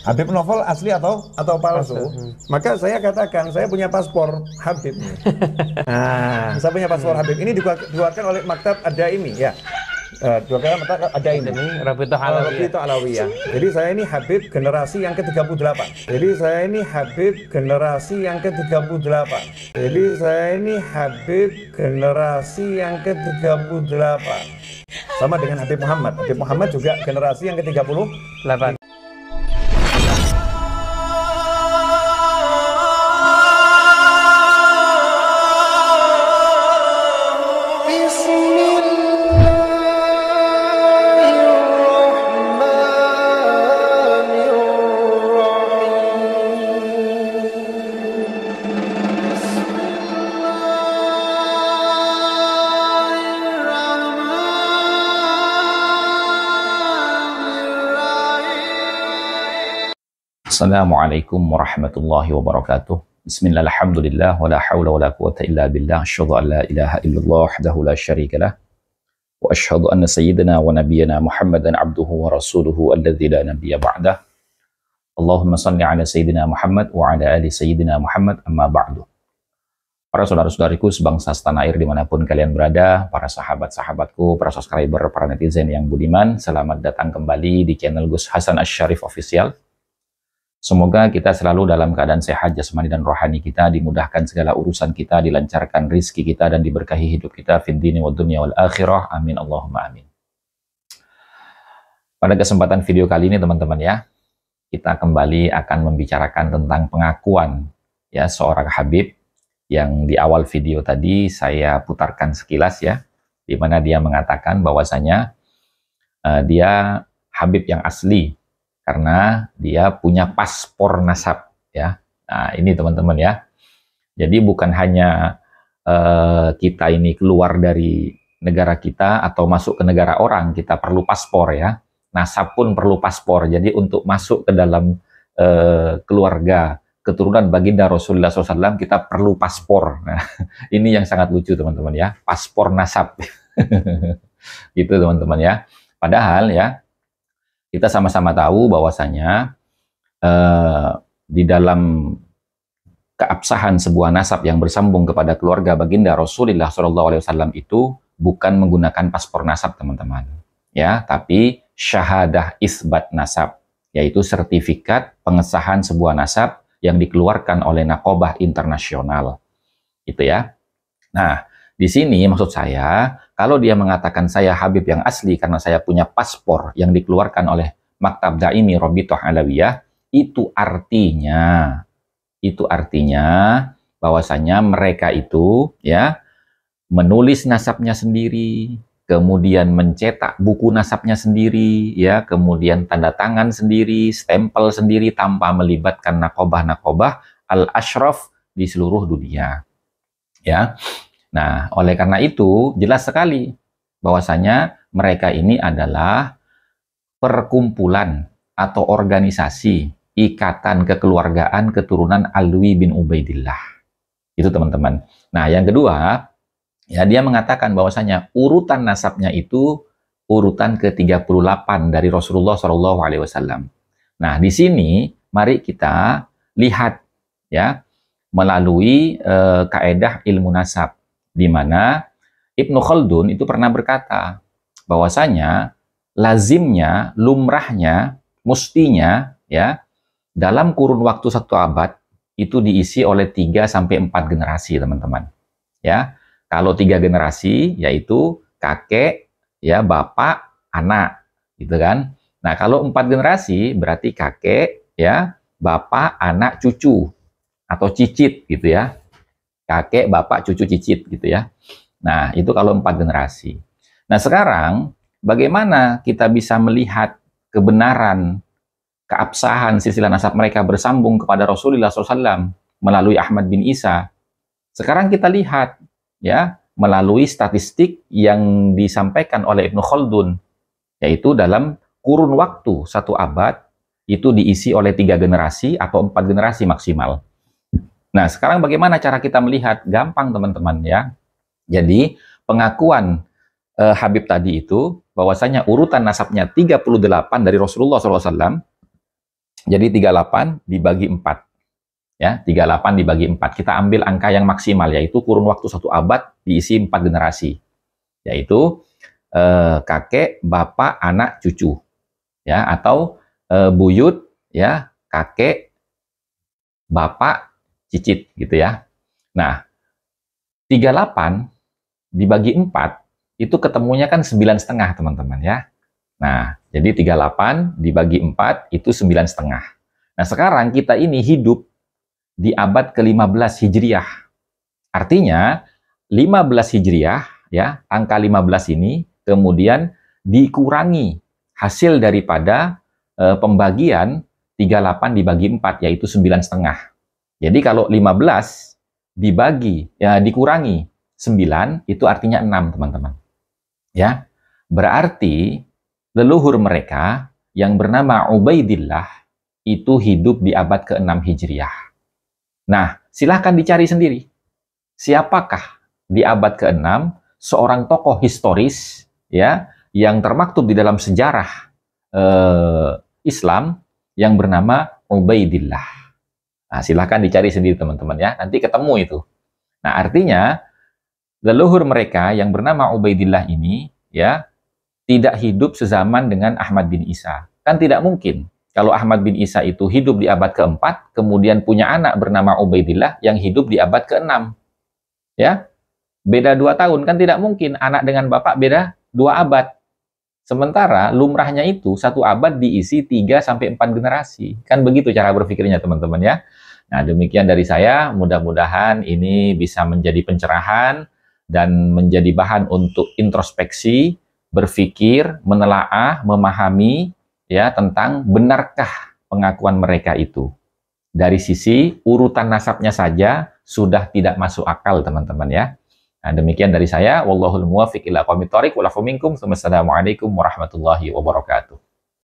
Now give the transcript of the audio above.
Habib novel asli atau palsu? Maka saya katakan saya punya paspor Habib. Nah, saya punya paspor Habib. Ini dikeluarkan oleh Maktab Ad-Daimi ya. Dikeluarkan Maktab Ad-Daimi. Rabithah Alawiyah. Rabithah Alawiyah. Jadi saya ini Habib generasi yang ke-38. Jadi saya ini Habib generasi yang ke-38. Jadi saya ini Habib generasi yang ke-38. Sama dengan Habib Muhammad. Habib Muhammad juga generasi yang ke-38. Assalamualaikum warahmatullahi wabarakatuh. Bismillah, alhamdulillah, wa la hawla wa la quwata illa billah. Asyhadu an la ilaha illallah wahdahu la syarika lah. Wa asyhadu anna sayyidina wa nabiyyana Muhammadan abduhu wa rasuluhu alladzi la nabiyya ba'dah. Allahumma salli ala sayyidina Muhammad wa ala ali sayyidina Muhammad, amma ba'du. Para saudara-saudariku sebangsa setanah air dimanapun kalian berada, para sahabat-sahabatku, para subscriber, para netizen yang budiman, selamat datang kembali di channel Gus Hasan Asy-Syarif Official. Semoga kita selalu dalam keadaan sehat jasmani dan rohani kita, dimudahkan segala urusan kita, dilancarkan rizki kita, dan diberkahi hidup kita fid dini wad dunya wal akhirah. Amin Allahumma amin. Pada kesempatan video kali ini teman-teman ya, kita kembali akan membicarakan tentang pengakuan ya seorang Habib yang di awal video tadi saya putarkan sekilas ya, di mana dia mengatakan bahwasanya dia Habib yang asli karena dia punya paspor nasab ya. Nah ini teman-teman ya, jadi bukan hanya kita ini keluar dari negara kita atau masuk ke negara orang kita perlu paspor ya, nasab pun perlu paspor. Jadi untuk masuk ke dalam keluarga keturunan baginda Rasulullah SAW kita perlu paspor. Nah ini yang sangat lucu teman-teman ya, paspor nasab gitu teman-teman ya. Padahal ya kita sama-sama tahu bahwasanya di dalam keabsahan sebuah nasab yang bersambung kepada keluarga baginda Rasulullah SAW itu bukan menggunakan paspor nasab teman-teman ya, tapi syahadah isbat nasab, yaitu sertifikat pengesahan sebuah nasab yang dikeluarkan oleh Naqobah Internasional itu ya. Nah di sini maksud saya, kalau dia mengatakan saya Habib yang asli karena saya punya paspor yang dikeluarkan oleh Maktab Daimi Rabithah Alawiyah, itu artinya bahwasanya mereka itu ya menulis nasabnya sendiri, kemudian mencetak buku nasabnya sendiri ya, kemudian tanda tangan sendiri, stempel sendiri tanpa melibatkan nakobah-nakobah al-ashraf di seluruh dunia ya. Nah, oleh karena itu jelas sekali bahwasanya mereka ini adalah perkumpulan atau organisasi ikatan kekeluargaan keturunan Alwi bin Ubaidillah. Itu teman-teman. Nah, yang kedua, ya dia mengatakan bahwasanya urutan nasabnya itu urutan ke-38 dari Rasulullah SAW. Nah, di sini mari kita lihat ya melalui kaedah ilmu nasab, di mana Ibnu Khaldun itu pernah berkata bahwasanya lazimnya, lumrahnya, mustinya ya dalam kurun waktu 1 abad itu diisi oleh 3-4 generasi teman-teman ya. Kalau 3 generasi yaitu kakek ya, bapak, anak gitu kan. Nah kalau 4 generasi berarti kakek ya, bapak, anak, cucu atau cicit gitu ya. Kakek, bapak, cucu, cicit gitu ya. Nah, itu kalau 4 generasi. Nah, sekarang bagaimana kita bisa melihat kebenaran, keabsahan silsilah nasab mereka bersambung kepada Rasulullah SAW melalui Ahmad bin Isa? Sekarang kita lihat ya melalui statistik yang disampaikan oleh Ibnu Khaldun, yaitu dalam kurun waktu 1 abad itu diisi oleh 3 generasi atau 4 generasi maksimal. Nah, sekarang bagaimana cara kita melihat? Gampang teman-teman ya. Jadi, pengakuan Habib tadi itu, bahwasanya urutan nasabnya 38 dari Rasulullah SAW, Jadi 38 dibagi 4. Ya, 38 dibagi 4. Kita ambil angka yang maksimal, yaitu kurun waktu 1 abad diisi 4 generasi. Yaitu kakek, bapak, anak, cucu. Ya, atau buyut, ya, kakek, bapak, cicit, gitu ya. Nah, 38 dibagi 4, itu ketemunya kan 9,5, teman-teman, ya. Nah, jadi 38 dibagi 4, itu 9,5. Nah, sekarang kita ini hidup di abad ke-15 Hijriah. Artinya, 15 Hijriah, ya, angka 15 ini kemudian dikurangi hasil daripada pembagian 38 dibagi 4, yaitu 9,5. Jadi kalau 15 dikurangi 9, itu artinya 6, teman-teman. Ya, berarti leluhur mereka yang bernama Ubaidillah itu hidup di abad ke-6 Hijriah. Nah, silahkan dicari sendiri. Siapakah di abad ke-6 seorang tokoh historis, ya, yang termaktub di dalam sejarah Islam yang bernama Ubaidillah. Nah, silahkan dicari sendiri, teman-teman, ya. Nanti ketemu itu. Nah, artinya leluhur mereka yang bernama Ubaidillah ini, ya, tidak hidup sezaman dengan Ahmad bin Isa. Kan tidak mungkin. Kalau Ahmad bin Isa itu hidup di abad ke-4, kemudian punya anak bernama Ubaidillah yang hidup di abad ke-6. Ya, beda 2 tahun, kan tidak mungkin anak dengan bapak beda 2 abad. Sementara lumrahnya itu 1 abad diisi 3-4 generasi. Kan begitu cara berpikirnya, teman-teman, ya. Nah, demikian dari saya. Mudah-mudahan ini bisa menjadi pencerahan dan menjadi bahan untuk introspeksi, berpikir, menelaah, memahami, ya, tentang benarkah pengakuan mereka itu. Dari sisi urutan nasabnya saja sudah tidak masuk akal, teman-teman, ya. Nah, demikian dari saya. Wallahul muwaffiq ila aqwamit thoriq wal afu minkum. Wassalamualaikum warahmatullahi wabarakatuh.